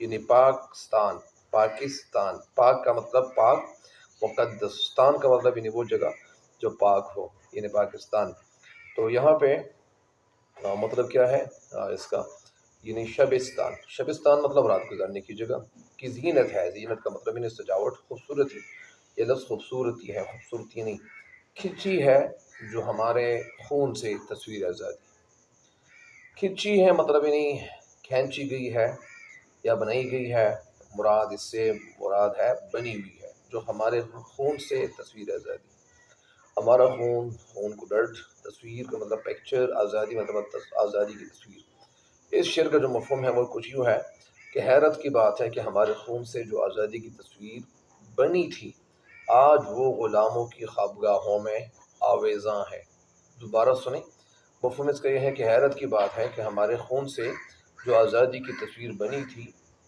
یعنی پاکستان، پاکستان، پاک کا مطلب پاک، مقدستان کا مطلب یعنی وہ جگہ جو پاک ہو، یعنی پاکستان۔ تو یہاں پہ مطلب کیا ہے اس کا، یعنی شبستان، شبستان مطلب رات گزارنے کی جگہ کی زینت ہے، زینت کا مطلب یعنی سجاوٹ، خوبصورتی، یہ لفظ خوبصورتی ہے، خوبصورتی نہیں، کھچی ہے جو ہمارے خون سے تصویر آزادی، کھچی ہے مطلب یعنی کھینچی گئی ہے یا بنائی گئی ہے، مراد اس سے مراد ہے بنی ہوئی ہے، جو ہمارے خون سے تصویر آزادی، ہمارا خون، خون کو بلڈ، تصویر کا مطلب پکچر، آزادی مطلب آزادی کی تصویر۔ اس شعر کا جو مفہوم ہے وہ کچھ یوں ہے کہ حیرت کی بات ہے کہ ہمارے خون سے جو آزادی کی تصویر بنی تھی، آج وہ غلاموں کی خوابگاہوں میں آویزاں ہے۔ دوبارہ سنیں، مفہوم اس کا یہ ہے کہ حیرت کی بات ہے کہ ہمارے خون سے جو آزادی کی تصویر بنی تھی،